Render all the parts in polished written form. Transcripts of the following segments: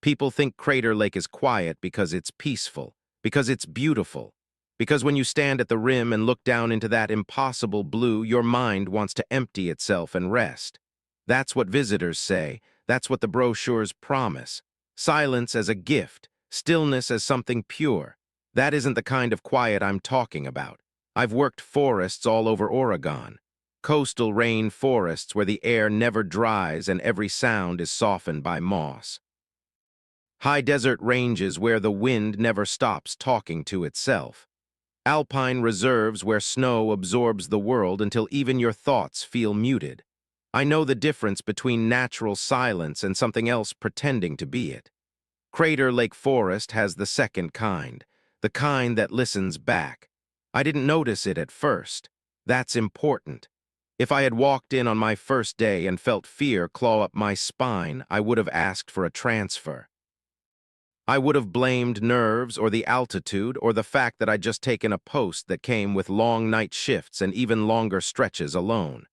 People think Crater Lake is quiet because it's peaceful, because it's beautiful, because when you stand at the rim and look down into that impossible blue, your mind wants to empty itself and rest. That's what visitors say. That's what the brochures promise. Silence as a gift, stillness as something pure. That isn't the kind of quiet I'm talking about. I've worked forests all over Oregon. Coastal rain forests where the air never dries and every sound is softened by moss. High desert ranges where the wind never stops talking to itself. Alpine reserves where snow absorbs the world until even your thoughts feel muted. I know the difference between natural silence and something else pretending to be it. Crater Lake Forest has the second kind, the kind that listens back. I didn't notice it at first. That's important. If I had walked in on my first day and felt fear claw up my spine, I would have asked for a transfer. I would have blamed nerves or the altitude or the fact that I'd just taken a post that came with long night shifts and even longer stretches alone.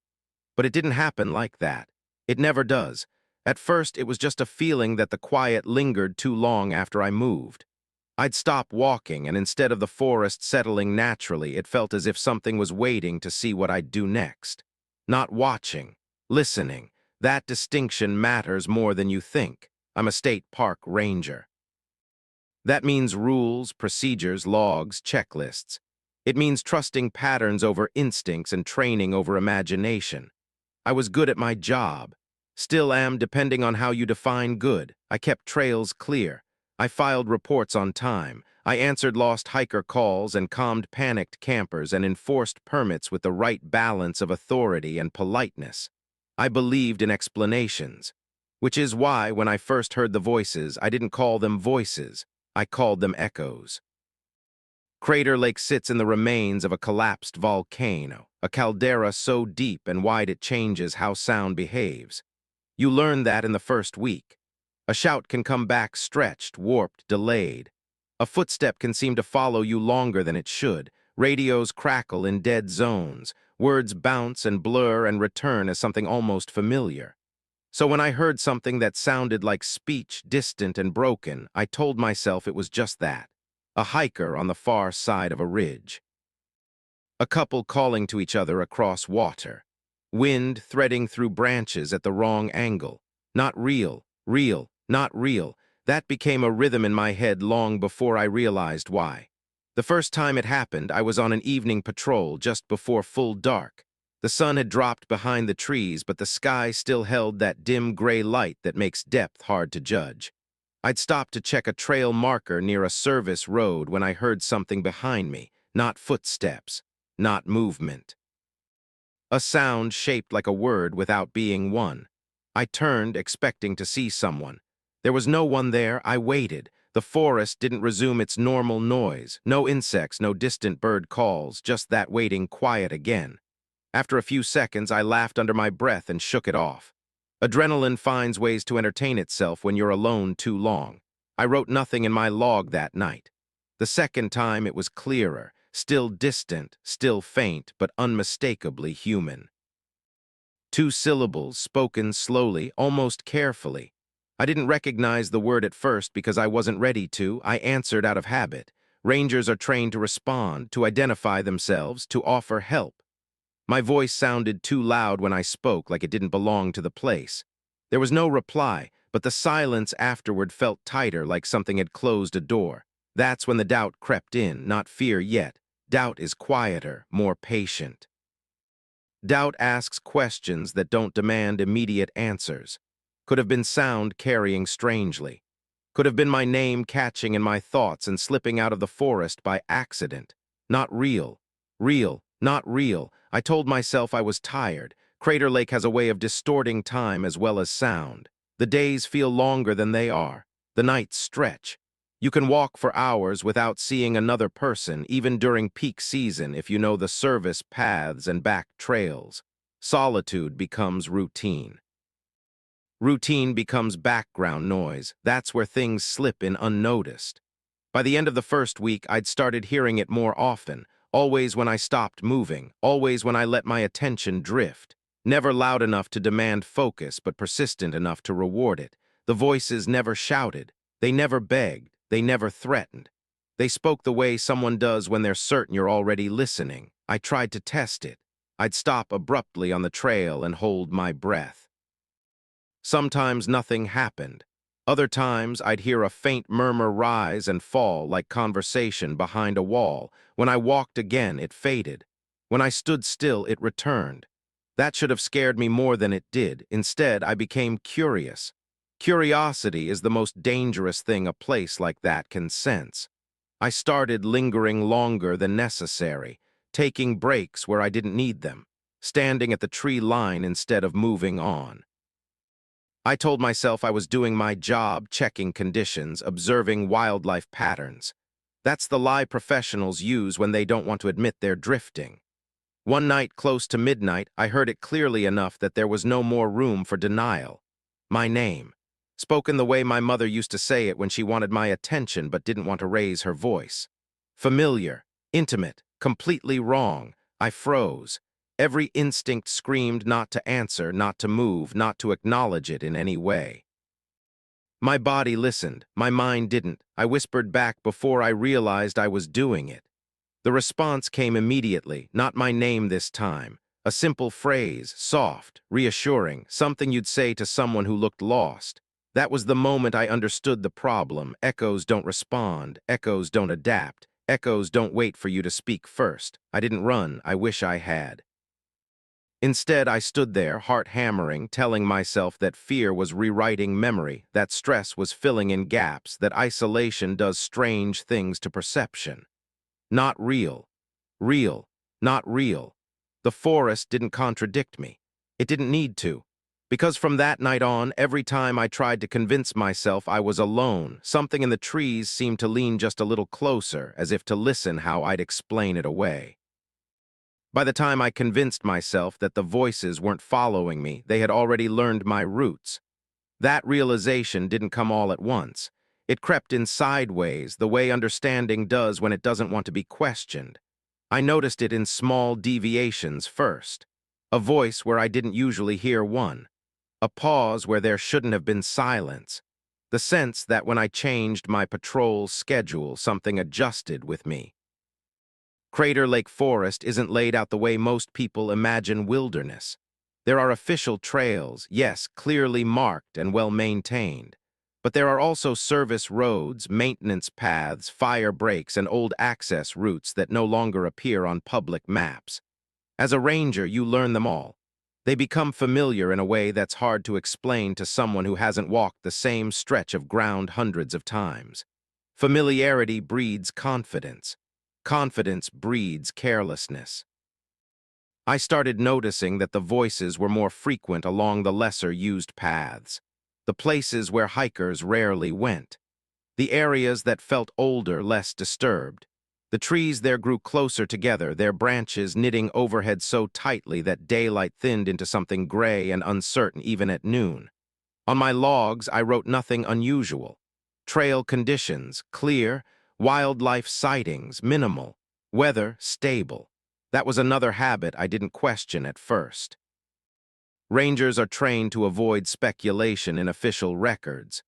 But it didn't happen like that. It never does. At first, it was just a feeling that the quiet lingered too long after I moved. I'd stop walking, and instead of the forest settling naturally, it felt as if something was waiting to see what I'd do next. Not watching, listening. That distinction matters more than you think. I'm a state park ranger. That means rules, procedures, logs, checklists. It means trusting patterns over instincts and training over imagination. I was good at my job. Still am, depending on how you define good. I kept trails clear. I filed reports on time. I answered lost hiker calls and calmed panicked campers and enforced permits with the right balance of authority and politeness. I believed in explanations, which is why when I first heard the voices, I didn't call them voices. I called them echoes. Crater Lake sits in the remains of a collapsed volcano, a caldera so deep and wide it changes how sound behaves. You learn that in the first week. A shout can come back stretched, warped, delayed. A footstep can seem to follow you longer than it should. Radios crackle in dead zones. Words bounce and blur and return as something almost familiar. So when I heard something that sounded like speech, distant and broken, I told myself it was just that. A hiker on the far side of a ridge. A couple calling to each other across water. Wind threading through branches at the wrong angle. Not real, not real. That became a rhythm in my head long before I realized why. The first time it happened, I was on an evening patrol just before full dark. The sun had dropped behind the trees, but the sky still held that dim gray light that makes depth hard to judge. I'd stopped to check a trail marker near a service road when I heard something behind me, not footsteps, not movement. A sound shaped like a word without being one. I turned, expecting to see someone. There was no one there. I waited. The forest didn't resume its normal noise. No insects, no distant bird calls, just that waiting quiet again. After a few seconds, I laughed under my breath and shook it off. Adrenaline finds ways to entertain itself when you're alone too long. I wrote nothing in my log that night. The second time, it was clearer, still distant, still faint, but unmistakably human. 2 syllables, spoken slowly, almost carefully. I didn't recognize the word at first because I wasn't ready to. I answered out of habit. Rangers are trained to respond, to identify themselves, to offer help. My voice sounded too loud when I spoke, like it didn't belong to the place. There was no reply, but the silence afterward felt tighter, like something had closed a door. That's when the doubt crept in, not fear yet. Doubt is quieter, more patient. Doubt asks questions that don't demand immediate answers. Could have been sound carrying strangely. Could have been my name catching in my thoughts and slipping out of the forest by accident. Not real. Real, not real. I told myself I was tired. Crater Lake has a way of distorting time as well as sound. The days feel longer than they are. The nights stretch. You can walk for hours without seeing another person, even during peak season if you know the service paths and back trails. Solitude becomes routine. Routine becomes background noise. That's where things slip in unnoticed. By the end of the first week, I'd started hearing it more often. Always when I stopped moving, always when I let my attention drift. Never loud enough to demand focus, but persistent enough to reward it. The voices never shouted. They never begged, they never threatened. They spoke the way someone does when they're certain you're already listening. I tried to test it. I'd stop abruptly on the trail and hold my breath. Sometimes nothing happened. Other times I'd hear a faint murmur rise and fall like conversation behind a wall. When I walked again, it faded. When I stood still, it returned. That should have scared me more than it did. Instead, I became curious. Curiosity is the most dangerous thing a place like that can sense. I started lingering longer than necessary, taking breaks where I didn't need them, standing at the tree line instead of moving on. I told myself I was doing my job, checking conditions, observing wildlife patterns. That's the lie professionals use when they don't want to admit they're drifting. One night, close to midnight, I heard it clearly enough that there was no more room for denial. My name, spoken the way my mother used to say it when she wanted my attention but didn't want to raise her voice. Familiar, intimate, completely wrong. I froze. Every instinct screamed not to answer, not to move, not to acknowledge it in any way. My body listened, my mind didn't. I whispered back before I realized I was doing it. The response came immediately, not my name this time. A simple phrase, soft, reassuring, something you'd say to someone who looked lost. That was the moment I understood the problem. Echoes don't respond, echoes don't adapt, echoes don't wait for you to speak first. I didn't run, I wish I had. Instead, I stood there, heart hammering, telling myself that fear was rewriting memory, that stress was filling in gaps, that isolation does strange things to perception. Not real. Real. Not real. The forest didn't contradict me. It didn't need to. Because from that night on, every time I tried to convince myself I was alone, something in the trees seemed to lean just a little closer, as if to listen how I'd explain it away. By the time I convinced myself that the voices weren't following me, they had already learned my roots. That realization didn't come all at once. It crept in sideways, the way understanding does when it doesn't want to be questioned. I noticed it in small deviations first. A voice where I didn't usually hear one. A pause where there shouldn't have been silence. The sense that when I changed my patrol schedule, something adjusted with me. Crater Lake Forest isn't laid out the way most people imagine wilderness. There are official trails, yes, clearly marked and well-maintained. But there are also service roads, maintenance paths, fire breaks, and old access routes that no longer appear on public maps. As a ranger, you learn them all. They become familiar in a way that's hard to explain to someone who hasn't walked the same stretch of ground hundreds of times. Familiarity breeds confidence. Confidence breeds carelessness. I started noticing that the voices were more frequent along the lesser-used paths, the places where hikers rarely went, the areas that felt older, less disturbed. The trees there grew closer together, their branches knitting overhead so tightly that daylight thinned into something gray and uncertain even at noon. On my logs, I wrote nothing unusual. Trail conditions, clear. Wildlife sightings, minimal. Weather, stable. That was another habit I didn't question at first. Rangers are trained to avoid speculation in official records.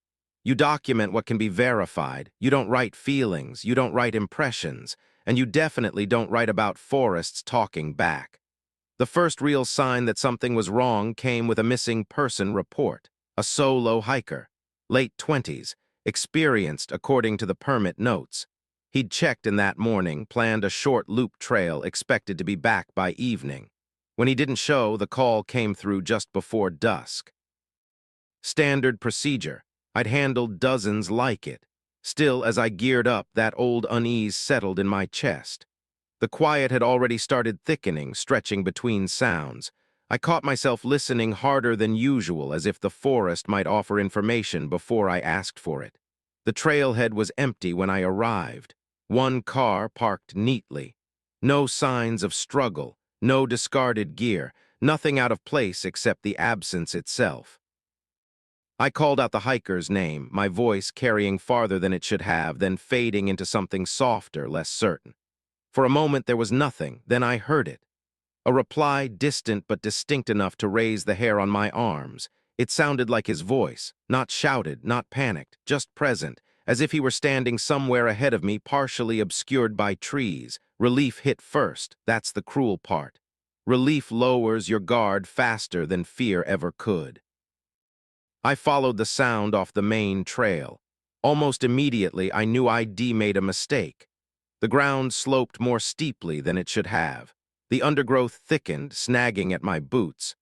You document what can be verified. You don't write feelings, you don't write impressions, and you definitely don't write about forests talking back. The first real sign that something was wrong came with a missing person report. A solo hiker, late 20s, experienced according to the permit notes. He'd checked in that morning, planned a short loop trail, expected to be back by evening. When he didn't show, the call came through just before dusk. Standard procedure. I'd handled dozens like it. Still, as I geared up, that old unease settled in my chest. The quiet had already started thickening, stretching between sounds. I caught myself listening harder than usual, as if the forest might offer information before I asked for it. The trailhead was empty when I arrived. One car parked neatly. No signs of struggle, no discarded gear, nothing out of place except the absence itself. I called out the hiker's name, my voice carrying farther than it should have, then fading into something softer, less certain. For a moment there was nothing, then I heard it. A reply distant but distinct enough to raise the hair on my arms. It sounded like his voice, not shouted, not panicked, just present, as if he were standing somewhere ahead of me, partially obscured by trees. Relief hit first. That's the cruel part. Relief lowers your guard faster than fear ever could. I followed the sound off the main trail. Almost immediately, I knew I'd made a mistake. The ground sloped more steeply than it should have. The undergrowth thickened, snagging at my boots.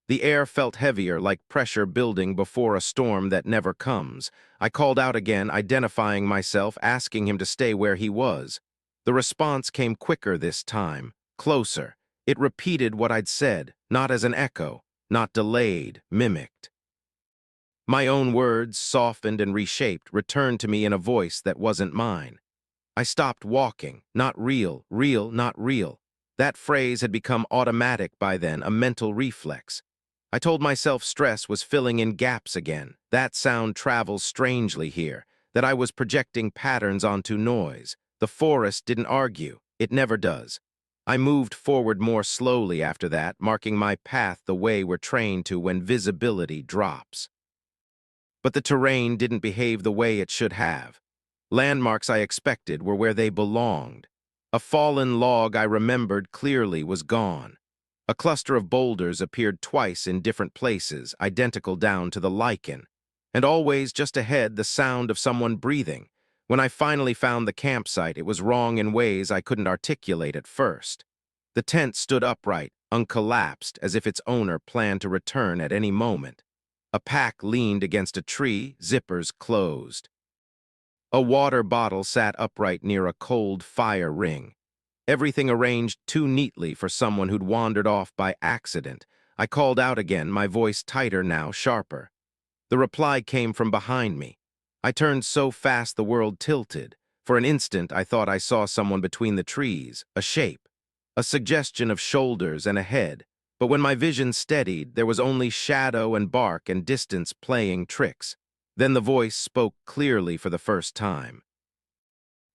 The air felt heavier, like pressure building before a storm that never comes. I called out again, identifying myself, asking him to stay where he was. The response came quicker this time, closer. It repeated what I'd said, not as an echo, not delayed, mimicked. My own words, softened and reshaped, returned to me in a voice that wasn't mine. I stopped walking. Not real, not real. That phrase had become automatic by then, a mental reflex. I told myself stress was filling in gaps again. That sound travels strangely here, that I was projecting patterns onto noise. The forest didn't argue. It never does. I moved forward more slowly after that, marking my path the way we're trained to when visibility drops. But the terrain didn't behave the way it should have. Landmarks I expected were where they belonged. A fallen log I remembered clearly was gone. A cluster of boulders appeared twice in different places, identical down to the lichen. And always just ahead, the sound of someone breathing. When I finally found the campsite, it was wrong in ways I couldn't articulate at first. The tent stood upright, uncollapsed, as if its owner planned to return at any moment. A pack leaned against a tree, zippers closed. A water bottle sat upright near a cold fire ring. Everything arranged too neatly for someone who'd wandered off by accident. I called out again, my voice tighter now, sharper. The reply came from behind me. I turned so fast the world tilted. For an instant, I thought I saw someone between the trees, a shape, a suggestion of shoulders and a head. But when my vision steadied, there was only shadow and bark and distance playing tricks. Then the voice spoke clearly for the first time.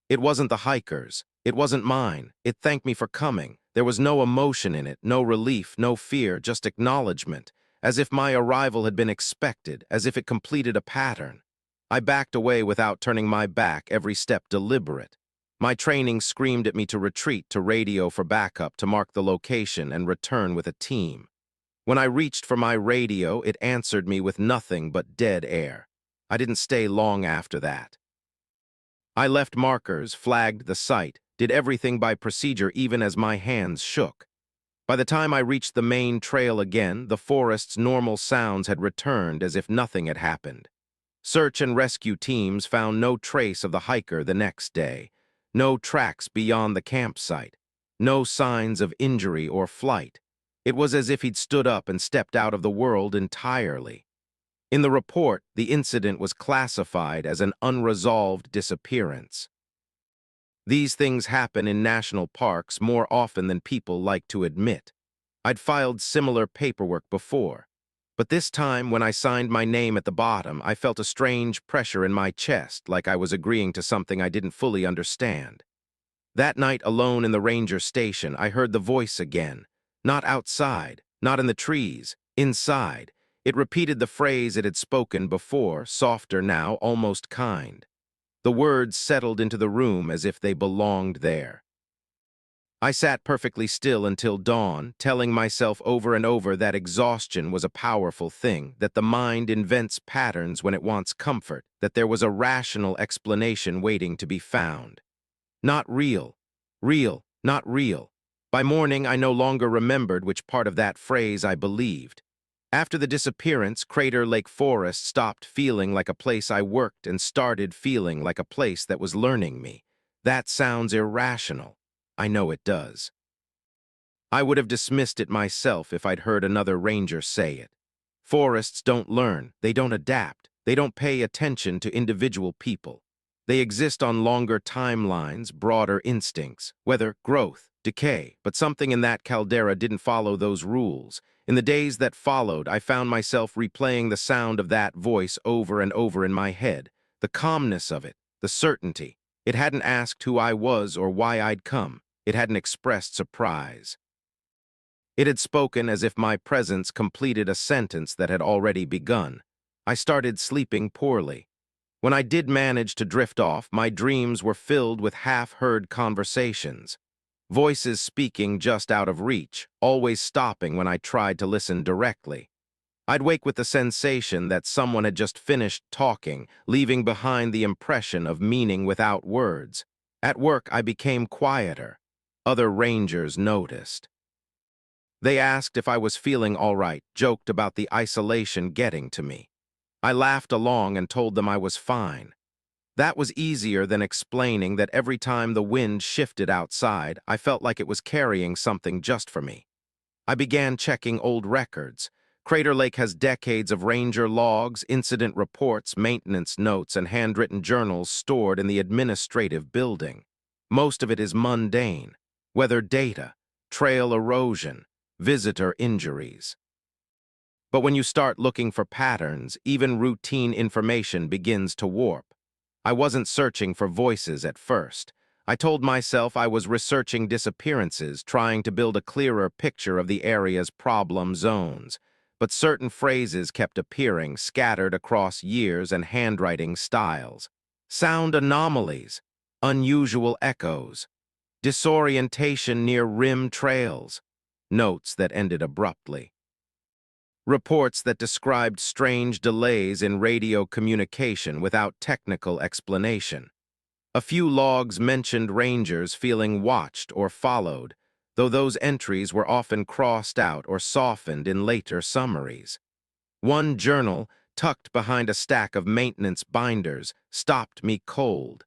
It wasn't the hikers. It wasn't mine. It thanked me for coming. There was no emotion in it, no relief, no fear, just acknowledgement, as if my arrival had been expected, as if it completed a pattern. I backed away without turning my back, every step deliberate. My training screamed at me to retreat, to radio for backup, to mark the location and return with a team. When I reached for my radio, it answered me with nothing but dead air. I didn't stay long after that. I left markers, flagged the site, did everything by procedure even as my hands shook. By the time I reached the main trail again, the forest's normal sounds had returned as if nothing had happened. Search and rescue teams found no trace of the hiker the next day. No tracks beyond the campsite. No signs of injury or flight. It was as if he'd stood up and stepped out of the world entirely. In the report, the incident was classified as an unresolved disappearance. These things happen in national parks more often than people like to admit. I'd filed similar paperwork before, but this time when I signed my name at the bottom, I felt a strange pressure in my chest, like I was agreeing to something I didn't fully understand. That night alone in the ranger station, I heard the voice again. Not outside, not in the trees, inside. It repeated the phrase it had spoken before, softer now, almost kind. The words settled into the room as if they belonged there. I sat perfectly still until dawn, telling myself over and over that exhaustion was a powerful thing, that the mind invents patterns when it wants comfort, that there was a rational explanation waiting to be found. Not real. Real, not real. By morning, I no longer remembered which part of that phrase I believed. After the disappearance, Crater Lake Forest stopped feeling like a place I worked and started feeling like a place that was learning me. That sounds irrational. I know it does. I would have dismissed it myself if I'd heard another ranger say it. Forests don't learn, they don't adapt, they don't pay attention to individual people. They exist on longer timelines, broader instincts, whether growth, decay, but something in that caldera didn't follow those rules. In the days that followed, I found myself replaying the sound of that voice over and over in my head, the calmness of it, the certainty. It hadn't asked who I was or why I'd come. It hadn't expressed surprise. It had spoken as if my presence completed a sentence that had already begun. I started sleeping poorly. When I did manage to drift off, my dreams were filled with half-heard conversations. Voices speaking just out of reach, always stopping when I tried to listen directly. I'd wake with the sensation that someone had just finished talking, leaving behind the impression of meaning without words. At work, I became quieter. Other rangers noticed. They asked if I was feeling all right, joked about the isolation getting to me. I laughed along and told them I was fine. That was easier than explaining that every time the wind shifted outside, I felt like it was carrying something just for me. I began checking old records. Crater Lake has decades of ranger logs, incident reports, maintenance notes, and handwritten journals stored in the administrative building. Most of it is mundane: weather data, trail erosion, visitor injuries. But when you start looking for patterns, even routine information begins to warp. I wasn't searching for voices at first. I told myself I was researching disappearances, trying to build a clearer picture of the area's problem zones. But certain phrases kept appearing, scattered across years and handwriting styles. Sound anomalies, unusual echoes, disorientation near rim trails, notes that ended abruptly. Reports that described strange delays in radio communication without technical explanation. A few logs mentioned rangers feeling watched or followed, though those entries were often crossed out or softened in later summaries. One journal, tucked behind a stack of maintenance binders, stopped me cold.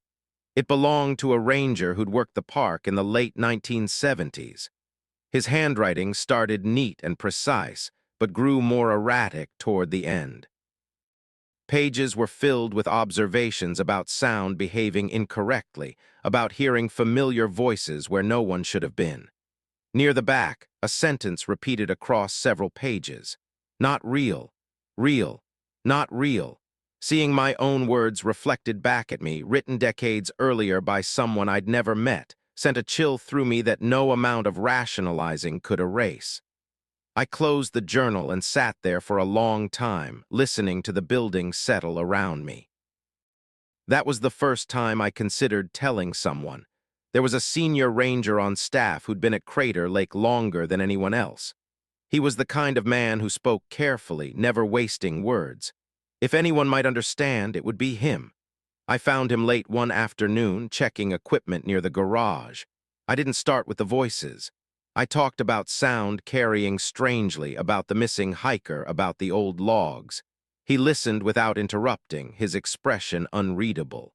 It belonged to a ranger who'd worked the park in the late 1970s. His handwriting started neat and precise, but grew more erratic toward the end. Pages were filled with observations about sound behaving incorrectly, about hearing familiar voices where no one should have been. Near the back, a sentence repeated across several pages. Not real, real, not real. Seeing my own words reflected back at me, written decades earlier by someone I'd never met, sent a chill through me that no amount of rationalizing could erase. I closed the journal and sat there for a long time, listening to the building settle around me. That was the first time I considered telling someone. There was a senior ranger on staff who'd been at Crater Lake longer than anyone else. He was the kind of man who spoke carefully, never wasting words. If anyone might understand, it would be him. I found him late one afternoon, checking equipment near the garage. I didn't start with the voices. I talked about sound carrying strangely, about the missing hiker, about the old logs. He listened without interrupting, his expression unreadable.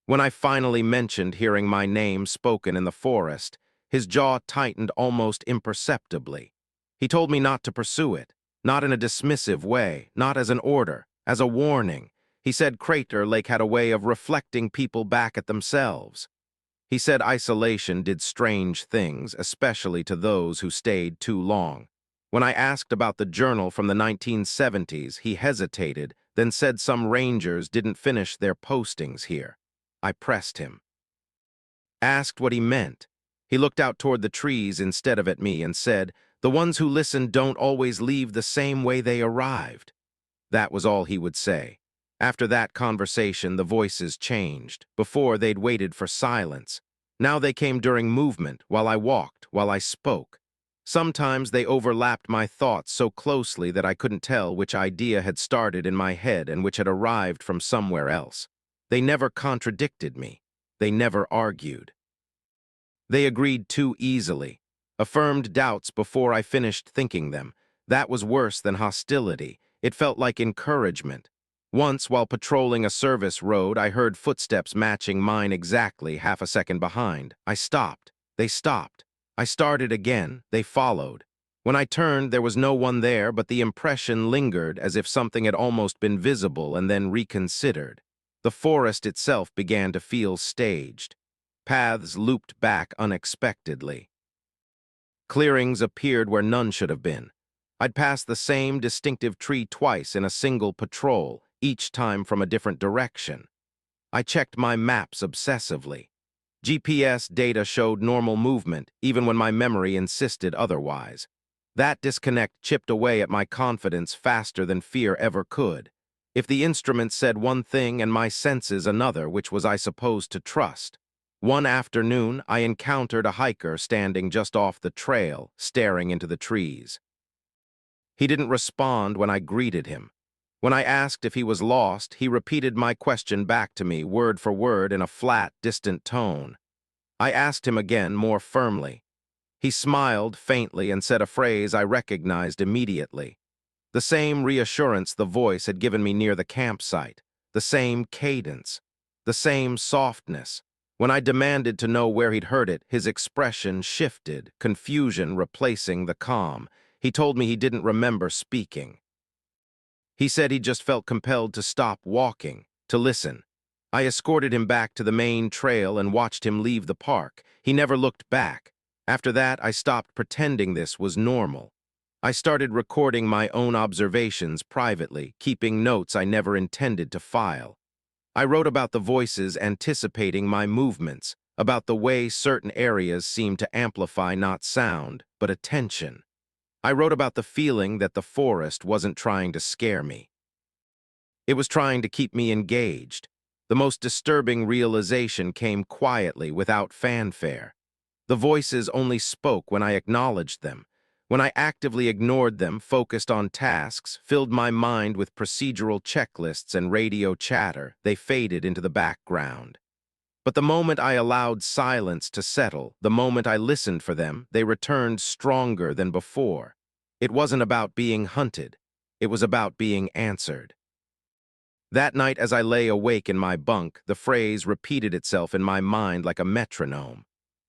When I finally mentioned hearing my name spoken in the forest, his jaw tightened almost imperceptibly. He told me not to pursue it, not in a dismissive way, not as an order, as a warning. He said Crater Lake had a way of reflecting people back at themselves. He said isolation did strange things, especially to those who stayed too long. When I asked about the journal from the 1970s, he hesitated, then said some rangers didn't finish their postings here. I pressed him. Asked what he meant. He looked out toward the trees instead of at me and said, "The ones who listen don't always leave the same way they arrived." That was all he would say. After that conversation, the voices changed. Before, they'd waited for silence. Now they came during movement, while I walked, while I spoke. Sometimes they overlapped my thoughts so closely that I couldn't tell which idea had started in my head and which had arrived from somewhere else. They never contradicted me. They never argued. They agreed too easily, affirmed doubts before I finished thinking them. That was worse than hostility. It felt like encouragement. Once, while patrolling a service road, I heard footsteps matching mine exactly half a second behind. I stopped. They stopped. I started again. They followed. When I turned, there was no one there, but the impression lingered as if something had almost been visible and then reconsidered. The forest itself began to feel staged. Paths looped back unexpectedly. Clearings appeared where none should have been. I'd passed the same distinctive tree twice in a single patrol, each time from a different direction. I checked my maps obsessively. GPS data showed normal movement, even when my memory insisted otherwise. That disconnect chipped away at my confidence faster than fear ever could. If the instrument said one thing and my senses another, which was I supposed to trust? One afternoon, I encountered a hiker standing just off the trail, staring into the trees. He didn't respond when I greeted him. When I asked if he was lost, he repeated my question back to me, word for word, in a flat, distant tone. I asked him again, more firmly. He smiled faintly and said a phrase I recognized immediately. The same reassurance the voice had given me near the campsite, the same cadence, the same softness. When I demanded to know where he'd heard it, his expression shifted, confusion replacing the calm. He told me he didn't remember speaking. He said he just felt compelled to stop walking, to listen. I escorted him back to the main trail and watched him leave the park. He never looked back. After that, I stopped pretending this was normal. I started recording my own observations privately, keeping notes I never intended to file. I wrote about the voices anticipating my movements, about the way certain areas seemed to amplify not sound, but attention. I wrote about the feeling that the forest wasn't trying to scare me. It was trying to keep me engaged. The most disturbing realization came quietly, without fanfare. The voices only spoke when I acknowledged them. When I actively ignored them, focused on tasks, filled my mind with procedural checklists and radio chatter, they faded into the background. But the moment I allowed silence to settle, the moment I listened for them, they returned stronger than before. It wasn't about being hunted. It was about being answered. That night, as I lay awake in my bunk, the phrase repeated itself in my mind like a metronome.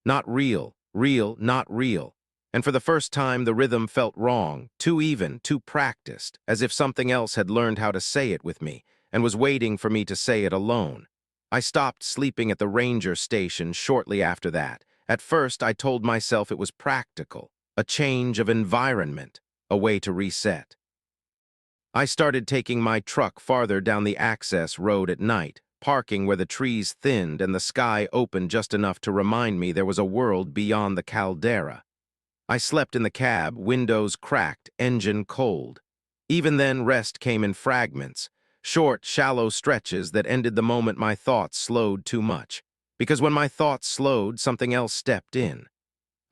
Not real, real, not real. And for the first time, the rhythm felt wrong, too even, too practiced, as if something else had learned how to say it with me and was waiting for me to say it alone. I stopped sleeping at the ranger station shortly after that. At first, I told myself it was practical, a change of environment, a way to reset. I started taking my truck farther down the access road at night, parking where the trees thinned and the sky opened just enough to remind me there was a world beyond the caldera. I slept in the cab, windows cracked, engine cold. Even then, rest came in fragments, short, shallow stretches that ended the moment my thoughts slowed too much. Because when my thoughts slowed, something else stepped in.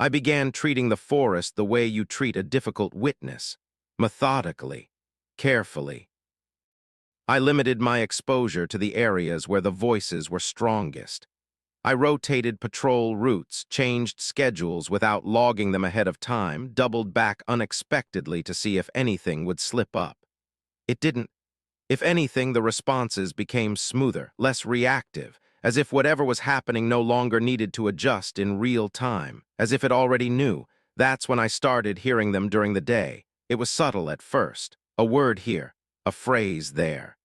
I began treating the forest the way you treat a difficult witness, methodically, carefully. I limited my exposure to the areas where the voices were strongest. I rotated patrol routes, changed schedules without logging them ahead of time, doubled back unexpectedly to see if anything would slip up. It didn't. If anything, the responses became smoother, less reactive, as if whatever was happening no longer needed to adjust in real time, as if it already knew. That's when I started hearing them during the day. It was subtle at first. A word here, a phrase there.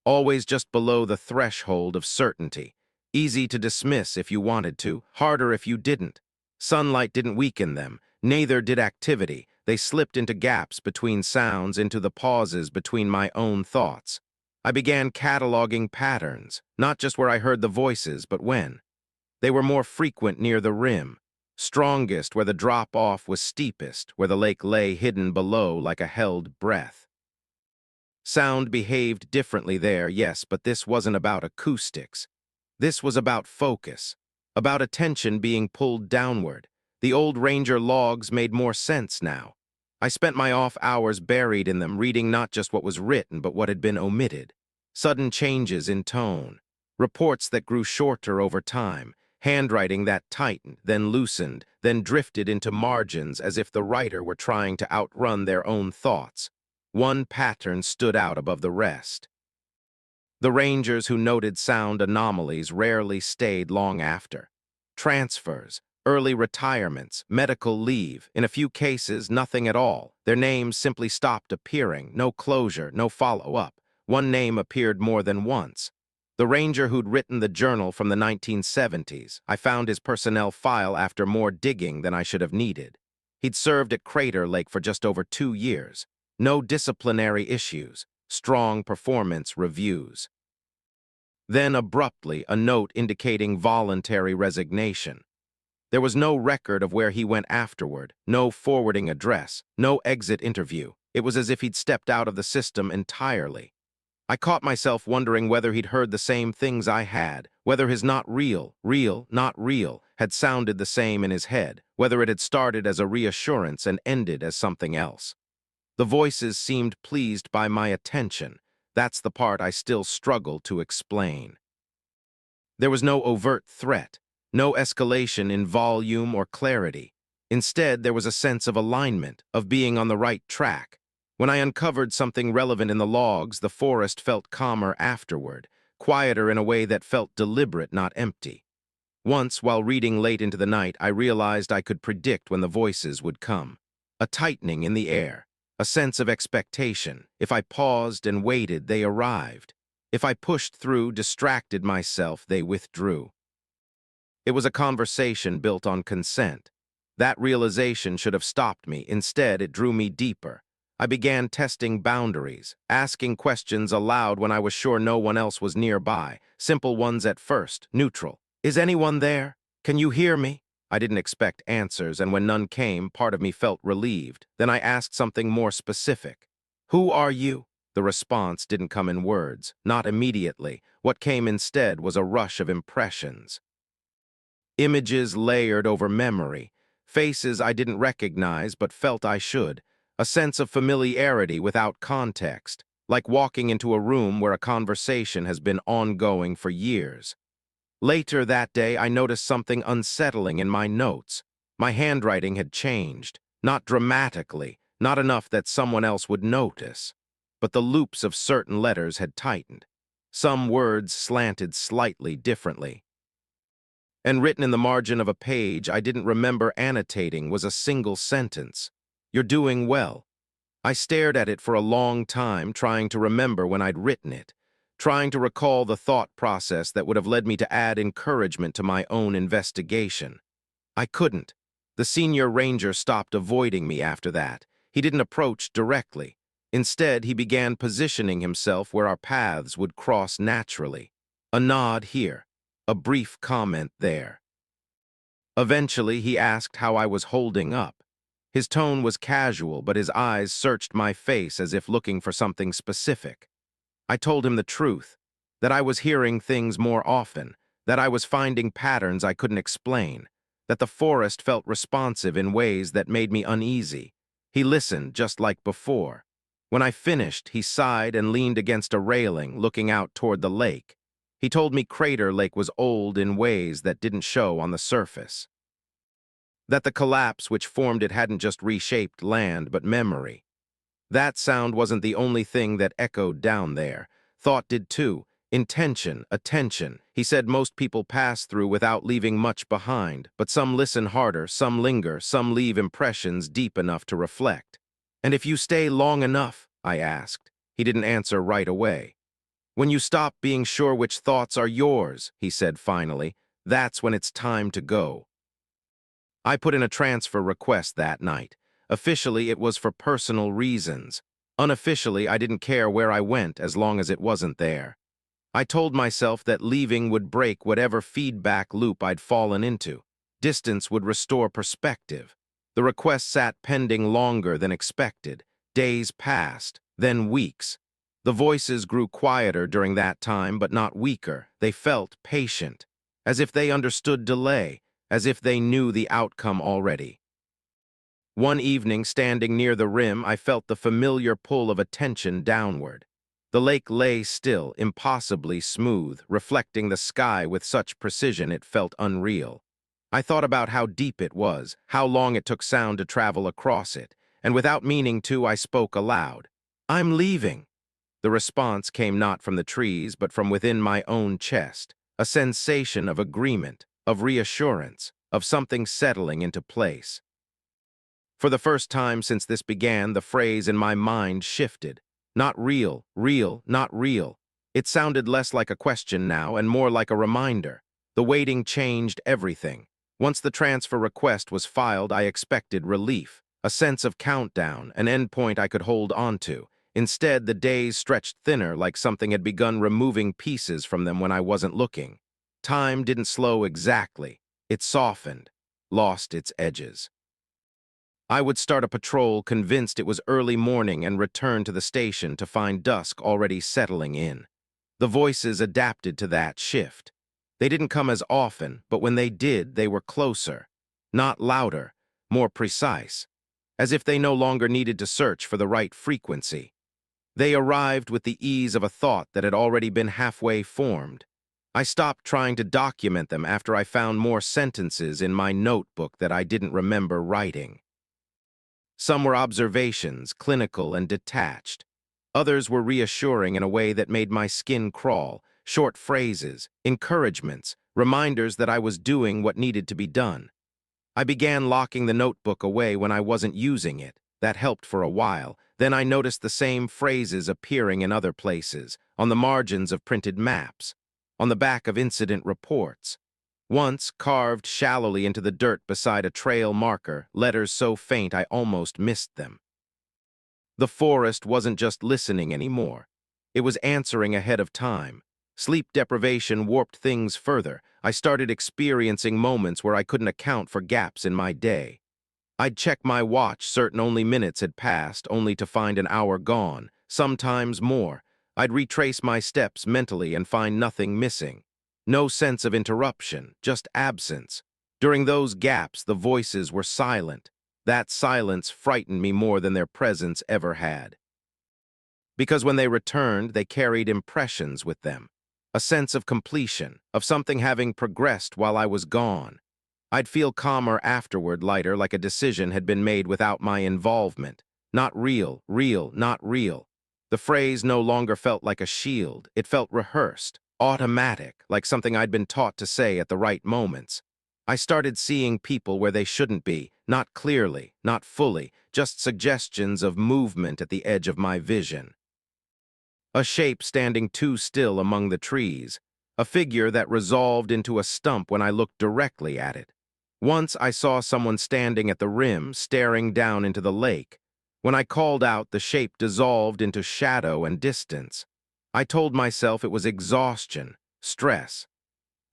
Always just below the threshold of certainty. Easy to dismiss if you wanted to, harder if you didn't. Sunlight didn't weaken them, neither did activity. They slipped into gaps between sounds, into the pauses between my own thoughts. I began cataloging patterns, not just where I heard the voices, but when. They were more frequent near the rim, strongest where the drop-off was steepest, where the lake lay hidden below like a held breath. Sound behaved differently there, yes, but this wasn't about acoustics. This was about focus, about attention being pulled downward. The old ranger logs made more sense now. I spent my off hours buried in them, reading not just what was written, but what had been omitted. Sudden changes in tone, reports that grew shorter over time, handwriting that tightened, then loosened, then drifted into margins as if the writer were trying to outrun their own thoughts. One pattern stood out above the rest. The rangers who noted sound anomalies rarely stayed long after. Transfers, early retirements, medical leave, in a few cases, nothing at all. Their names simply stopped appearing, no closure, no follow-up. One name appeared more than once. The ranger who'd written the journal from the 1970s. I found his personnel file after more digging than I should have needed. He'd served at Crater Lake for just over 2 years. No disciplinary issues, strong performance reviews. Then abruptly, a note indicating voluntary resignation. There was no record of where he went afterward, no forwarding address, no exit interview. It was as if he'd stepped out of the system entirely. I caught myself wondering whether he'd heard the same things I had, whether his not real, real, not real had sounded the same in his head, whether it had started as a reassurance and ended as something else. The voices seemed pleased by my attention. That's the part I still struggle to explain. There was no overt threat, no escalation in volume or clarity. Instead, there was a sense of alignment, of being on the right track. When I uncovered something relevant in the logs, the forest felt calmer afterward, quieter in a way that felt deliberate, not empty. Once, while reading late into the night, I realized I could predict when the voices would come. A tightening in the air, a sense of expectation. If I paused and waited, they arrived. If I pushed through, distracted myself, they withdrew. It was a conversation built on consent. That realization should have stopped me. Instead, it drew me deeper. I began testing boundaries, asking questions aloud when I was sure no one else was nearby, simple ones at first, neutral. Is anyone there? Can you hear me? I didn't expect answers, and when none came, part of me felt relieved. Then I asked something more specific. Who are you? The response didn't come in words, not immediately. What came instead was a rush of impressions. Images layered over memory, faces I didn't recognize but felt I should, a sense of familiarity without context, like walking into a room where a conversation has been ongoing for years. Later that day, I noticed something unsettling in my notes. My handwriting had changed, not dramatically, not enough that someone else would notice. But the loops of certain letters had tightened. Some words slanted slightly differently. And written in the margin of a page I didn't remember annotating was a single sentence. You're doing well. I stared at it for a long time, trying to remember when I'd written it, trying to recall the thought process that would have led me to add encouragement to my own investigation. I couldn't. The senior ranger stopped avoiding me after that. He didn't approach directly. Instead, he began positioning himself where our paths would cross naturally. A nod here, a brief comment there. Eventually, he asked how I was holding up. His tone was casual, but his eyes searched my face as if looking for something specific. I told him the truth, that I was hearing things more often, that I was finding patterns I couldn't explain, that the forest felt responsive in ways that made me uneasy. He listened just like before. When I finished, he sighed and leaned against a railing, looking out toward the lake. He told me Crater Lake was old in ways that didn't show on the surface. That the collapse which formed it hadn't just reshaped land, but memory. That sound wasn't the only thing that echoed down there. Thought did too. Intention, attention. He said most people pass through without leaving much behind, but some listen harder, some linger, some leave impressions deep enough to reflect. And if you stay long enough, I asked. He didn't answer right away. When you stop being sure which thoughts are yours, he said finally, that's when it's time to go. I put in a transfer request that night. Officially, it was for personal reasons. Unofficially, I didn't care where I went as long as it wasn't there. I told myself that leaving would break whatever feedback loop I'd fallen into. Distance would restore perspective. The request sat pending longer than expected. Days passed, then weeks. The voices grew quieter during that time, but not weaker. They felt patient, as if they understood delay, as if they knew the outcome already. One evening, standing near the rim, I felt the familiar pull of attention downward. The lake lay still, impossibly smooth, reflecting the sky with such precision it felt unreal. I thought about how deep it was, how long it took sound to travel across it, and without meaning to, I spoke aloud. I'm leaving. The response came not from the trees, but from within my own chest, a sensation of agreement, of reassurance, of something settling into place. For the first time since this began, the phrase in my mind shifted. Not real, real, not real. It sounded less like a question now and more like a reminder. The waiting changed everything. Once the transfer request was filed, I expected relief, a sense of countdown, an endpoint I could hold onto. Instead, the days stretched thinner, like something had begun removing pieces from them when I wasn't looking. Time didn't slow exactly. It softened, lost its edges. I would start a patrol convinced it was early morning and return to the station to find dusk already settling in. The voices adapted to that shift. They didn't come as often, but when they did, they were closer. Not louder, more precise, as if they no longer needed to search for the right frequency. They arrived with the ease of a thought that had already been halfway formed. I stopped trying to document them after I found more sentences in my notebook that I didn't remember writing. Some were observations, clinical and detached. Others were reassuring in a way that made my skin crawl, short phrases, encouragements, reminders that I was doing what needed to be done. I began locking the notebook away when I wasn't using it. That helped for a while. Then I noticed the same phrases appearing in other places, on the margins of printed maps, on the back of incident reports. Once, carved shallowly into the dirt beside a trail marker, letters so faint I almost missed them. The forest wasn't just listening anymore. It was answering ahead of time. Sleep deprivation warped things further. I started experiencing moments where I couldn't account for gaps in my day. I'd check my watch, certain only minutes had passed, only to find an hour gone, sometimes more. I'd retrace my steps mentally and find nothing missing. No sense of interruption, just absence. During those gaps, the voices were silent. That silence frightened me more than their presence ever had. Because when they returned, they carried impressions with them. A sense of completion, of something having progressed while I was gone. I'd feel calmer afterward, lighter, like a decision had been made without my involvement. Not real, not real. The phrase no longer felt like a shield. It felt rehearsed, automatic, like something I'd been taught to say at the right moments. I started seeing people where they shouldn't be, not clearly, not fully, just suggestions of movement at the edge of my vision. A shape standing too still among the trees, a figure that resolved into a stump when I looked directly at it. Once I saw someone standing at the rim, staring down into the lake. When I called out, the shape dissolved into shadow and distance. I told myself it was exhaustion, stress.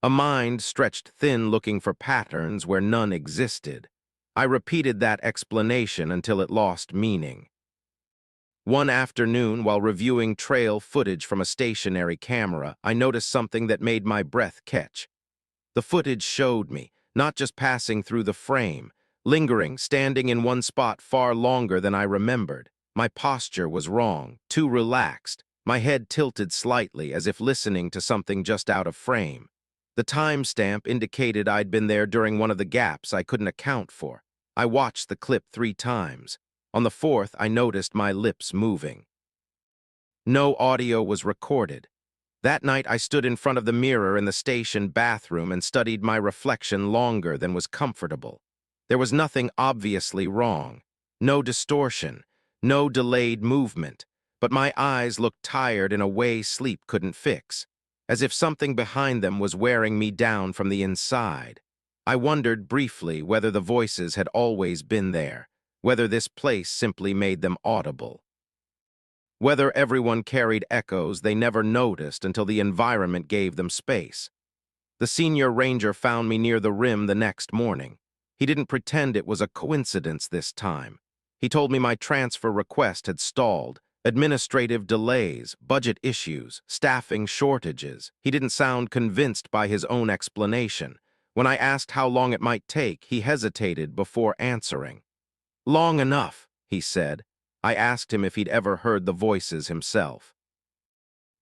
A mind stretched thin looking for patterns where none existed. I repeated that explanation until it lost meaning. One afternoon, while reviewing trail footage from a stationary camera, I noticed something that made my breath catch. The footage showed me, not just passing through the frame, lingering, standing in one spot far longer than I remembered. My posture was wrong, too relaxed, my head tilted slightly as if listening to something just out of frame. The timestamp indicated I'd been there during one of the gaps I couldn't account for. I watched the clip 3 times. On the 4th, I noticed my lips moving. No audio was recorded. That night, I stood in front of the mirror in the station bathroom and studied my reflection longer than was comfortable. There was nothing obviously wrong. No distortion, no delayed movement, but my eyes looked tired in a way sleep couldn't fix, as if something behind them was wearing me down from the inside. I wondered briefly whether the voices had always been there, whether this place simply made them audible. Whether everyone carried echoes they never noticed until the environment gave them space. The senior ranger found me near the rim the next morning. He didn't pretend it was a coincidence this time. He told me my transfer request had stalled, administrative delays, budget issues, staffing shortages. He didn't sound convinced by his own explanation. When I asked how long it might take, he hesitated before answering. "Long enough," he said. I asked him if he'd ever heard the voices himself.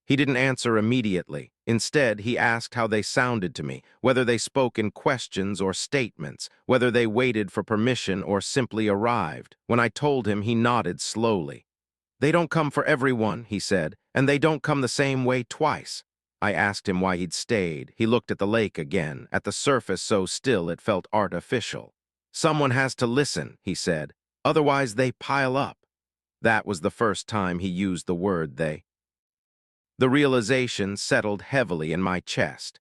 He didn't answer immediately. Instead, he asked how they sounded to me, whether they spoke in questions or statements, whether they waited for permission or simply arrived. When I told him, he nodded slowly. "They don't come for everyone," he said, "and they don't come the same way twice." I asked him why he'd stayed. He looked at the lake again, at the surface so still it felt artificial. "Someone has to listen," he said. "Otherwise they pile up." That was the first time he used the word they. The realization settled heavily in my chest.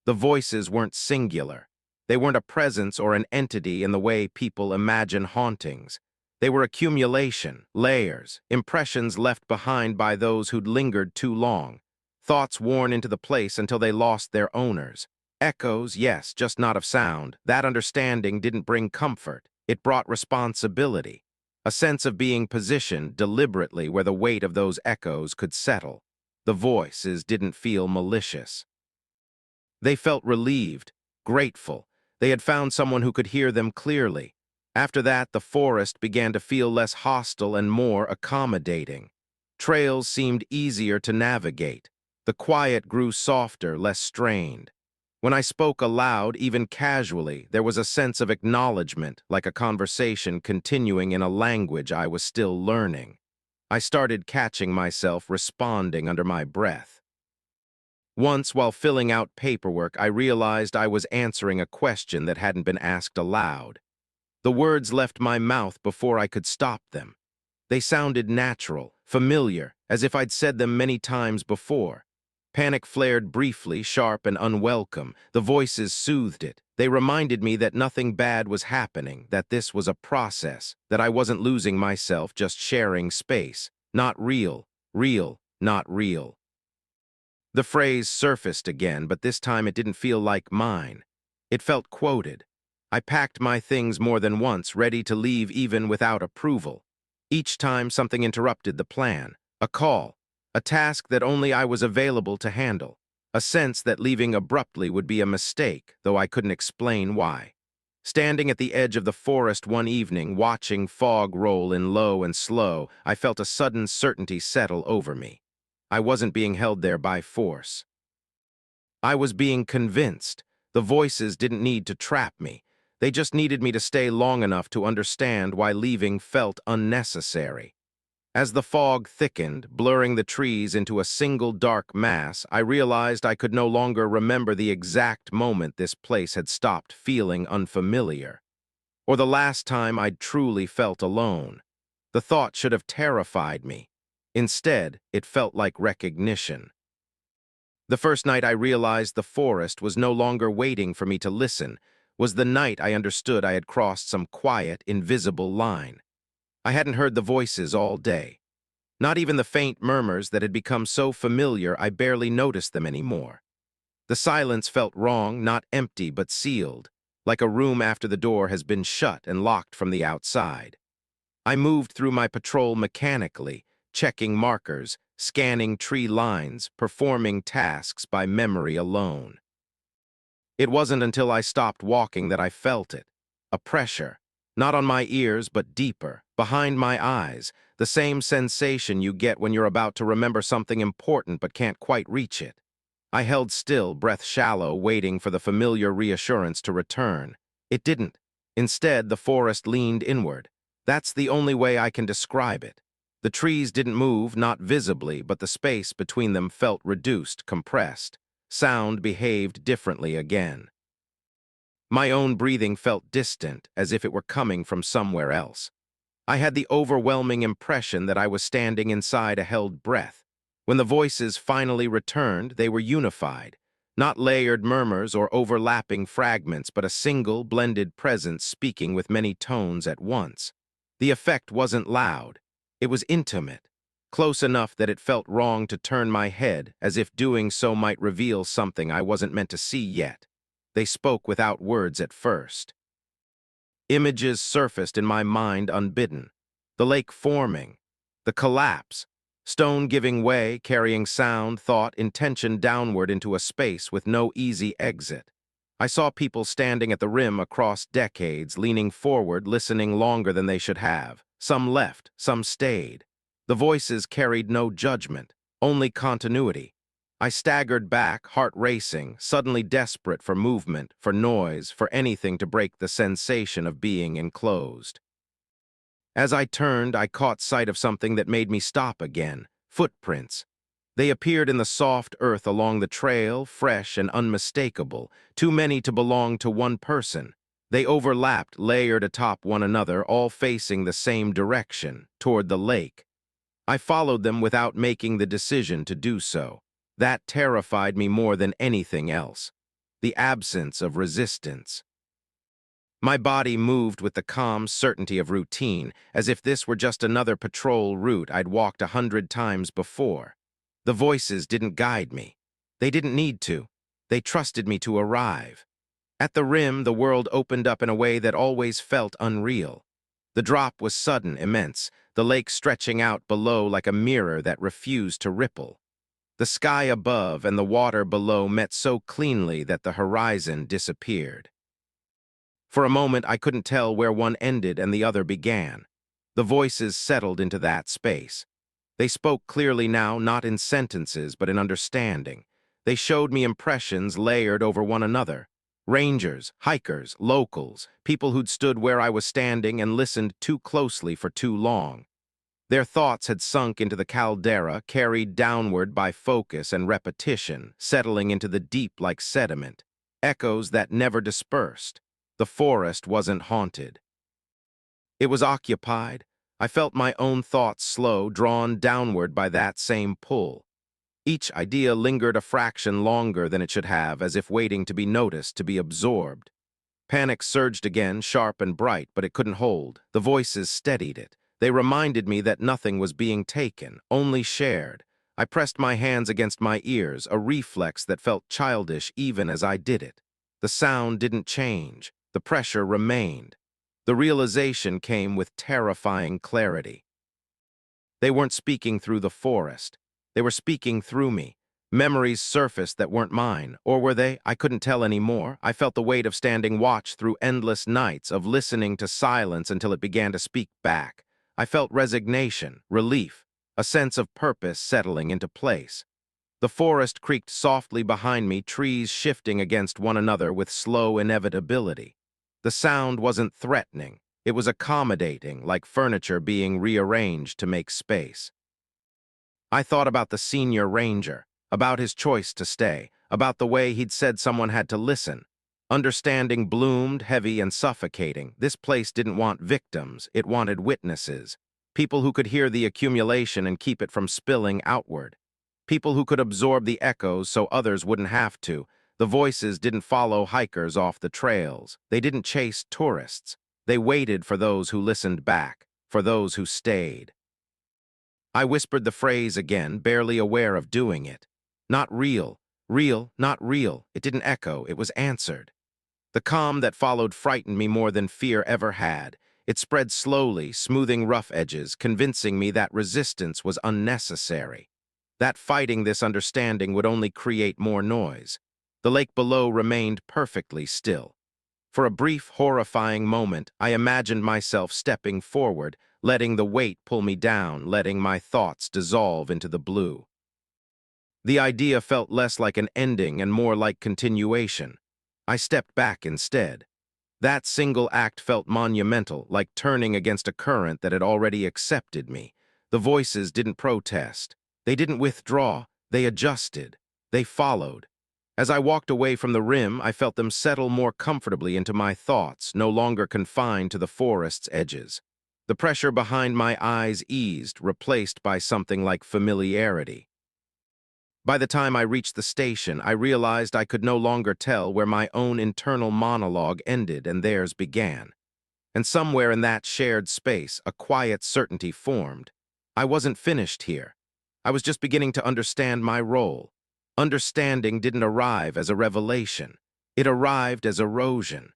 The voices weren't singular. They weren't a presence or an entity in the way people imagine hauntings. They were accumulation, layers, impressions left behind by those who'd lingered too long, thoughts worn into the place until they lost their owners. Echoes, yes, just not of sound. That understanding didn't bring comfort. It brought responsibility, a sense of being positioned deliberately where the weight of those echoes could settle. The voices didn't feel malicious. They felt relieved, grateful. They had found someone who could hear them clearly. After that, the forest began to feel less hostile and more accommodating. Trails seemed easier to navigate. The quiet grew softer, less strained. When I spoke aloud, even casually, there was a sense of acknowledgement, like a conversation continuing in a language I was still learning. I started catching myself responding under my breath. Once, while filling out paperwork, I realized I was answering a question that hadn't been asked aloud. The words left my mouth before I could stop them. They sounded natural, familiar, as if I'd said them many times before. Panic flared briefly, sharp and unwelcome. The voices soothed it. They reminded me that nothing bad was happening, that this was a process, that I wasn't losing myself, just sharing space. Not real, not real. The phrase surfaced again, but this time it didn't feel like mine. It felt quoted. I packed my things more than once, ready to leave even without approval. Each time something interrupted the plan. A call, a task that only I was available to handle. A sense that leaving abruptly would be a mistake, though I couldn't explain why. Standing at the edge of the forest one evening, watching fog roll in low and slow, I felt a sudden certainty settle over me. I wasn't being held there by force. I was being convinced. The voices didn't need to trap me. They just needed me to stay long enough to understand why leaving felt unnecessary. As the fog thickened, blurring the trees into a single dark mass, I realized I could no longer remember the exact moment this place had stopped feeling unfamiliar, or the last time I'd truly felt alone. The thought should have terrified me. Instead, it felt like recognition. The first night I realized the forest was no longer waiting for me to listen was the night I understood I had crossed some quiet, invisible line. I hadn't heard the voices all day. Not even the faint murmurs that had become so familiar I barely noticed them anymore. The silence felt wrong, not empty but sealed, like a room after the door has been shut and locked from the outside. I moved through my patrol mechanically, checking markers, scanning tree lines, performing tasks by memory alone. It wasn't until I stopped walking that I felt it. A pressure, not on my ears but deeper, behind my eyes, the same sensation you get when you're about to remember something important but can't quite reach it. I held still, breath shallow, waiting for the familiar reassurance to return. It didn't. Instead, the forest leaned inward. That's the only way I can describe it. The trees didn't move, not visibly, but the space between them felt reduced, compressed. Sound behaved differently again. My own breathing felt distant, as if it were coming from somewhere else. I had the overwhelming impression that I was standing inside a held breath. When the voices finally returned, they were unified. Not layered murmurs or overlapping fragments, but a single, blended presence speaking with many tones at once. The effect wasn't loud. It was intimate, close enough that it felt wrong to turn my head, as if doing so might reveal something I wasn't meant to see yet. They spoke without words at first. Images surfaced in my mind unbidden. The lake forming, the collapse, stone giving way, carrying sound, thought, intention downward into a space with no easy exit. I saw people standing at the rim across decades, leaning forward, listening longer than they should have. Some left, some stayed. The voices carried no judgment, only continuity. I staggered back, heart racing, suddenly desperate for movement, for noise, for anything to break the sensation of being enclosed. As I turned, I caught sight of something that made me stop again. Footprints. They appeared in the soft earth along the trail, fresh and unmistakable, too many to belong to one person. They overlapped, layered atop one another, all facing the same direction, toward the lake. I followed them without making the decision to do so. That terrified me more than anything else. The absence of resistance. My body moved with the calm certainty of routine, as if this were just another patrol route I'd walked 100 times before. The voices didn't guide me. They didn't need to. They trusted me to arrive. At the rim, the world opened up in a way that always felt unreal. The drop was sudden, immense, the lake stretching out below like a mirror that refused to ripple. The sky above and the water below met so cleanly that the horizon disappeared. For a moment, I couldn't tell where one ended and the other began. The voices settled into that space. They spoke clearly now, not in sentences, but in understanding. They showed me impressions layered over one another. Rangers, hikers, locals, people who'd stood where I was standing and listened too closely for too long. Their thoughts had sunk into the caldera, carried downward by focus and repetition, settling into the deep like sediment. Echoes that never dispersed. The forest wasn't haunted. It was occupied. I felt my own thoughts slow, drawn downward by that same pull. Each idea lingered a fraction longer than it should have, as if waiting to be noticed, to be absorbed. Panic surged again, sharp and bright, but it couldn't hold. The voices steadied it. They reminded me that nothing was being taken, only shared. I pressed my hands against my ears, a reflex that felt childish even as I did it. The sound didn't change. The pressure remained. The realization came with terrifying clarity. They weren't speaking through the forest. They were speaking through me. Memories surfaced that weren't mine, or were they? I couldn't tell anymore. I felt the weight of standing watch through endless nights, of listening to silence until it began to speak back. I felt resignation, relief, a sense of purpose settling into place. The forest creaked softly behind me, trees shifting against one another with slow inevitability. The sound wasn't threatening. It was accommodating, like furniture being rearranged to make space. I thought about the senior ranger, about his choice to stay, about the way he'd said someone had to listen. Understanding bloomed, heavy and suffocating. This place didn't want victims, it wanted witnesses. People who could hear the accumulation and keep it from spilling outward. People who could absorb the echoes so others wouldn't have to. The voices didn't follow hikers off the trails. They didn't chase tourists. They waited for those who listened back, for those who stayed. I whispered the phrase again, barely aware of doing it. Not real, real, not real. It didn't echo, it was answered. The calm that followed frightened me more than fear ever had. It spread slowly, smoothing rough edges, convincing me that resistance was unnecessary. That fighting this understanding would only create more noise. The lake below remained perfectly still. For a brief, horrifying moment, I imagined myself stepping forward, letting the weight pull me down, letting my thoughts dissolve into the blue. The idea felt less like an ending and more like continuation. I stepped back instead. That single act felt monumental, like turning against a current that had already accepted me. The voices didn't protest. They didn't withdraw. They adjusted. They followed. As I walked away from the rim, I felt them settle more comfortably into my thoughts, no longer confined to the forest's edges. The pressure behind my eyes eased, replaced by something like familiarity. By the time I reached the station, I realized I could no longer tell where my own internal monologue ended and theirs began. And somewhere in that shared space, a quiet certainty formed. I wasn't finished here. I was just beginning to understand my role. Understanding didn't arrive as a revelation. It arrived as erosion.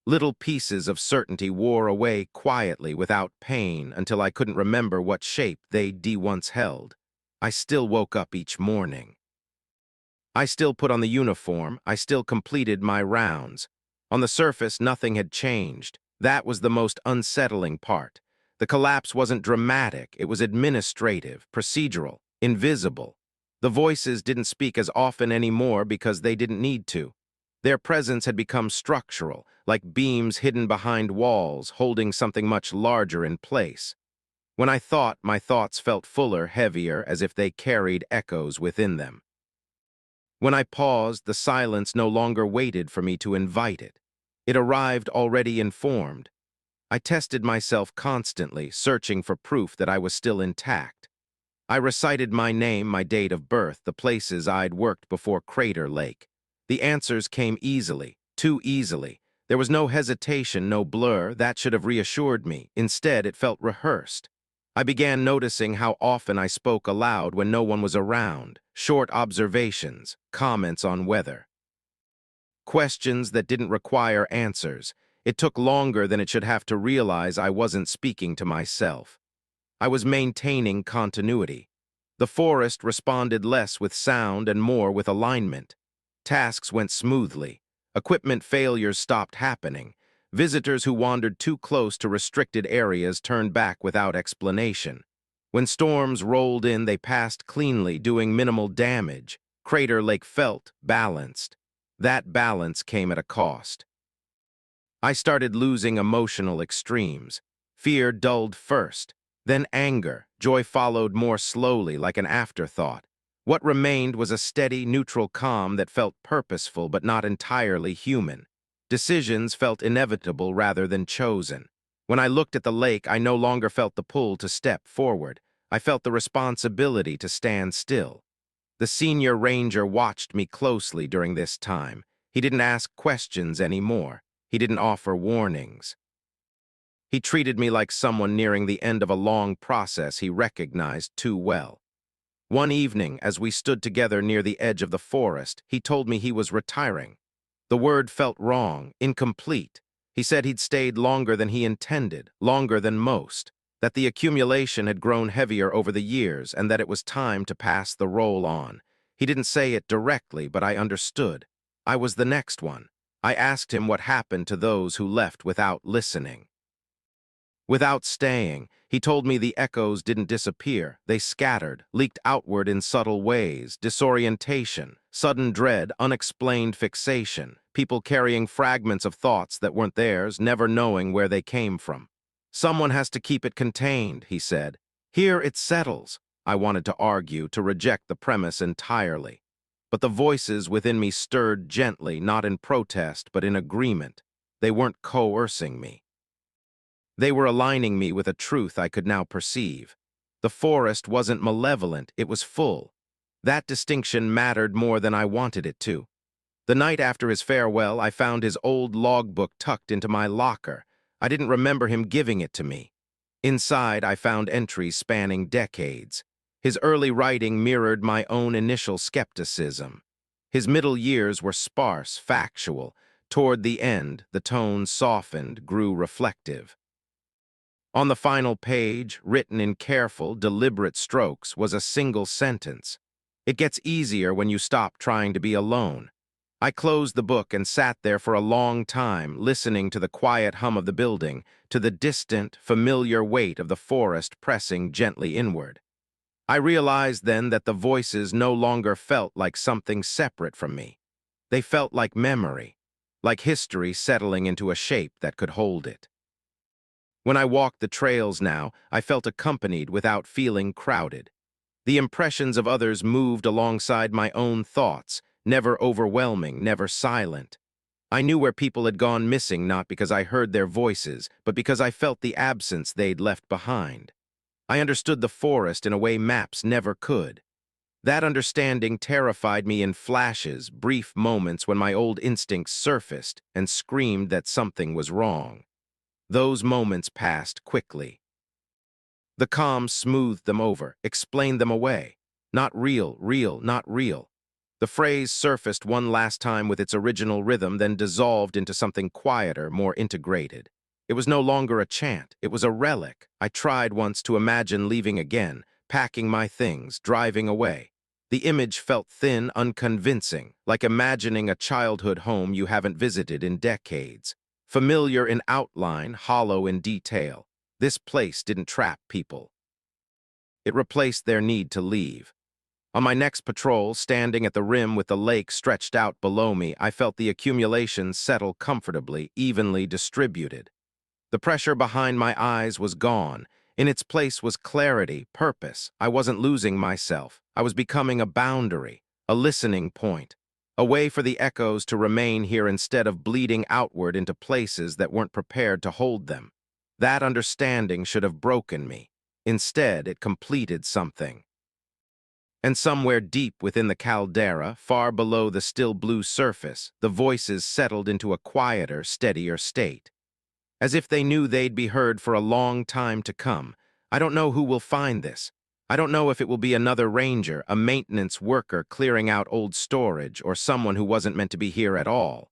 Little pieces of certainty wore away quietly without pain until I couldn't remember what shape they'd once held. I still woke up each morning. I still put on the uniform. I still completed my rounds. On the surface, nothing had changed. That was the most unsettling part. The collapse wasn't dramatic. It was administrative, procedural, invisible. The voices didn't speak as often anymore because they didn't need to. Their presence had become structural, like beams hidden behind walls, holding something much larger in place. When I thought, my thoughts felt fuller, heavier, as if they carried echoes within them. When I paused, the silence no longer waited for me to invite it. It arrived already informed. I tested myself constantly, searching for proof that I was still intact. I recited my name, my date of birth, the places I'd worked before Crater Lake. The answers came easily, too easily. There was no hesitation, no blur. That should have reassured me. Instead, it felt rehearsed. I began noticing how often I spoke aloud when no one was around. Short observations, comments on weather. questions that didn't require answers. It took longer than it should have to realize I wasn't speaking to myself. I was maintaining continuity. The forest responded less with sound and more with alignment. Tasks went smoothly. Equipment failures stopped happening. Visitors who wandered too close to restricted areas turned back without explanation. When storms rolled in, they passed cleanly, doing minimal damage. Crater Lake felt balanced. That balance came at a cost. I started losing emotional extremes. Fear dulled first, then anger. Joy followed more slowly, like an afterthought. What remained was a steady, neutral calm that felt purposeful but not entirely human. Decisions felt inevitable rather than chosen. When I looked at the lake, I no longer felt the pull to step forward. I felt the responsibility to stand still. The senior ranger watched me closely during this time. He didn't ask questions anymore. He didn't offer warnings. He treated me like someone nearing the end of a long process he recognized too well. One evening, as we stood together near the edge of the forest, he told me he was retiring. The word felt wrong, incomplete. He said he'd stayed longer than he intended, longer than most, that the accumulation had grown heavier over the years and that it was time to pass the role on. He didn't say it directly, but I understood. I was the next one. I asked him what happened to those who left without listening. Without staying, he told me the echoes didn't disappear. They scattered, leaked outward in subtle ways, disorientation, sudden dread, unexplained fixation, people carrying fragments of thoughts that weren't theirs, never knowing where they came from. Someone has to keep it contained, he said. Here it settles. I wanted to argue, to reject the premise entirely. But the voices within me stirred gently, not in protest, but in agreement. They weren't coercing me. They were aligning me with a truth I could now perceive. The forest wasn't malevolent, it was full. That distinction mattered more than I wanted it to. The night after his farewell, I found his old logbook tucked into my locker. I didn't remember him giving it to me. Inside, I found entries spanning decades. His early writing mirrored my own initial skepticism. His middle years were sparse, factual. Toward the end, the tone softened, grew reflective. On the final page, written in careful, deliberate strokes, was a single sentence. It gets easier when you stop trying to be alone. I closed the book and sat there for a long time, listening to the quiet hum of the building, to the distant, familiar weight of the forest pressing gently inward. I realized then that the voices no longer felt like something separate from me. They felt like memory, like history settling into a shape that could hold it. When I walked the trails now, I felt accompanied without feeling crowded. The impressions of others moved alongside my own thoughts, never overwhelming, never silent. I knew where people had gone missing not because I heard their voices, but because I felt the absence they'd left behind. I understood the forest in a way maps never could. That understanding terrified me in flashes, brief moments when my old instincts surfaced and screamed that something was wrong. Those moments passed quickly. The calm smoothed them over, explained them away. Not real, not real. The phrase surfaced one last time with its original rhythm, then dissolved into something quieter, more integrated. It was no longer a chant, it was a relic. I tried once to imagine leaving again, packing my things, driving away. The image felt thin, unconvincing, like imagining a childhood home you haven't visited in decades. Familiar in outline, hollow in detail. This place didn't trap people. It replaced their need to leave. On my next patrol, standing at the rim with the lake stretched out below me, I felt the accumulation settle comfortably, evenly distributed. The pressure behind my eyes was gone. In its place was clarity, purpose. I wasn't losing myself. I was becoming a boundary, a listening point, a way for the echoes to remain here instead of bleeding outward into places that weren't prepared to hold them. That understanding should have broken me. Instead, it completed something. And somewhere deep within the caldera, far below the still blue surface, the voices settled into a quieter, steadier state. As if they knew they'd be heard for a long time to come. I don't know who will find this. I don't know if it will be another ranger, a maintenance worker clearing out old storage, or someone who wasn't meant to be here at all.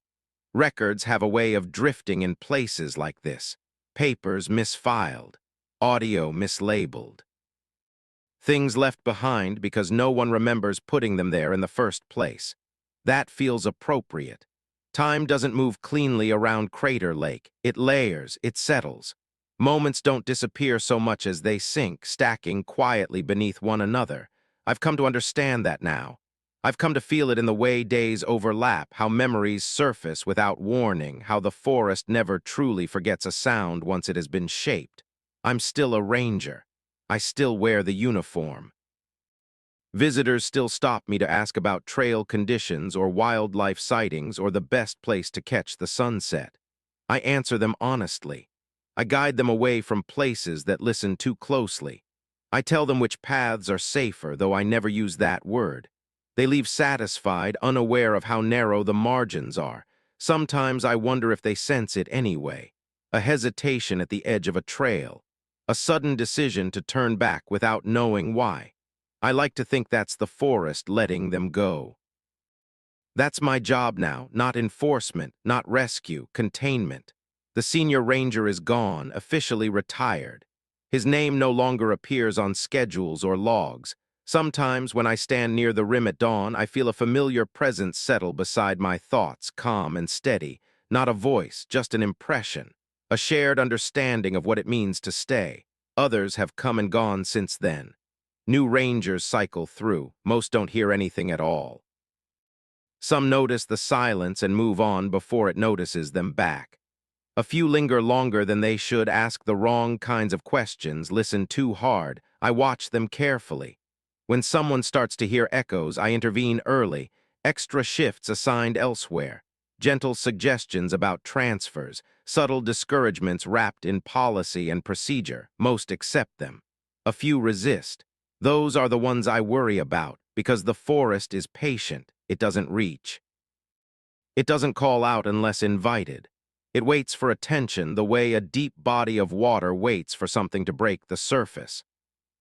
Records have a way of drifting in places like this. Papers misfiled, audio mislabeled. Things left behind because no one remembers putting them there in the first place. That feels appropriate. Time doesn't move cleanly around Crater Lake. It layers, it settles. Moments don't disappear so much as they sink, stacking quietly beneath one another. I've come to understand that now. I've come to feel it in the way days overlap, how memories surface without warning, how the forest never truly forgets a sound once it has been shaped. I'm still a ranger. I still wear the uniform. Visitors still stop me to ask about trail conditions or wildlife sightings or the best place to catch the sunset. I answer them honestly. I guide them away from places that listen too closely. I tell them which paths are safer, though I never use that word. They leave satisfied, unaware of how narrow the margins are. Sometimes I wonder if they sense it anyway. A hesitation at the edge of a trail. A sudden decision to turn back without knowing why. I like to think that's the forest letting them go. That's my job now, not enforcement, not rescue, containment. The senior ranger is gone, officially retired. His name no longer appears on schedules or logs. Sometimes when I stand near the rim at dawn, I feel a familiar presence settle beside my thoughts, calm and steady. Not a voice, just an impression. A shared understanding of what it means to stay. Others have come and gone since then. New rangers cycle through. Most don't hear anything at all. Some notice the silence and move on before it notices them back. A few linger longer than they should, ask the wrong kinds of questions, listen too hard. I watch them carefully. When someone starts to hear echoes, I intervene early. Extra shifts assigned elsewhere. Gentle suggestions about transfers. Subtle discouragements wrapped in policy and procedure. Most accept them. A few resist. Those are the ones I worry about, because the forest is patient. It doesn't reach. It doesn't call out unless invited. It waits for attention the way a deep body of water waits for something to break the surface.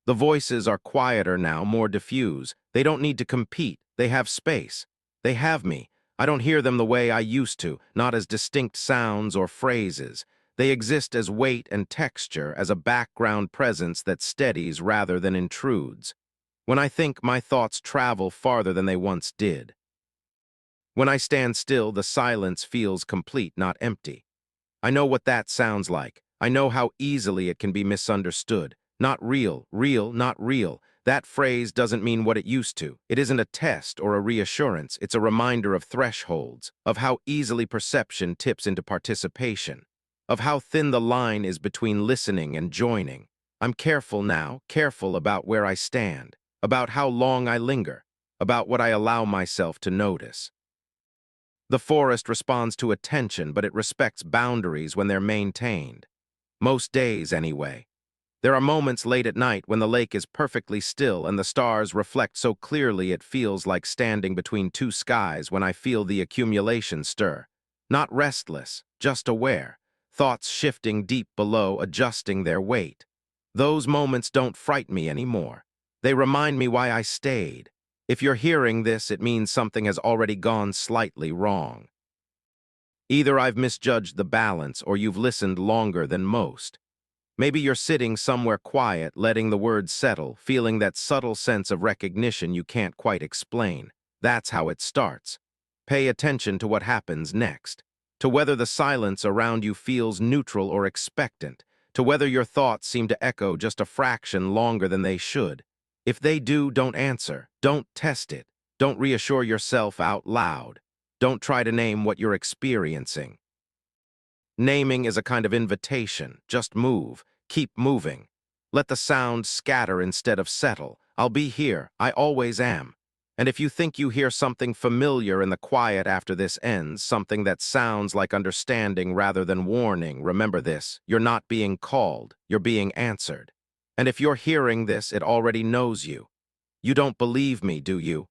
The voices are quieter now, more diffuse. They don't need to compete. They have space. They have me. I don't hear them the way I used to, not as distinct sounds or phrases. They exist as weight and texture, as a background presence that steadies rather than intrudes. When I think, my thoughts travel farther than they once did. When I stand still, the silence feels complete, not empty. I know what that sounds like. I know how easily it can be misunderstood. Not real, not real. That phrase doesn't mean what it used to. It isn't a test or a reassurance. It's a reminder of thresholds, of how easily perception tips into participation, of how thin the line is between listening and joining. I'm careful now, careful about where I stand, about how long I linger, about what I allow myself to notice. The forest responds to attention, but it respects boundaries when they're maintained. Most days, anyway. There are moments late at night when the lake is perfectly still and the stars reflect so clearly it feels like standing between two skies, when I feel the accumulation stir. Not restless, just aware. Thoughts shifting deep below, adjusting their weight. Those moments don't frighten me anymore. They remind me why I stayed. If you're hearing this, it means something has already gone slightly wrong. Either I've misjudged the balance or you've listened longer than most. Maybe you're sitting somewhere quiet, letting the words settle, feeling that subtle sense of recognition you can't quite explain. That's how it starts. Pay attention to what happens next, to whether the silence around you feels neutral or expectant, to whether your thoughts seem to echo just a fraction longer than they should. If they do, don't answer. Don't test it. Don't reassure yourself out loud. Don't try to name what you're experiencing. Naming is a kind of invitation. Just move. Keep moving. Let the sound scatter instead of settle. I'll be here. I always am. And if you think you hear something familiar in the quiet after this ends, something that sounds like understanding rather than warning, remember this: you're not being called. You're being answered. And if you're hearing this, it already knows you. You don't believe me, do you?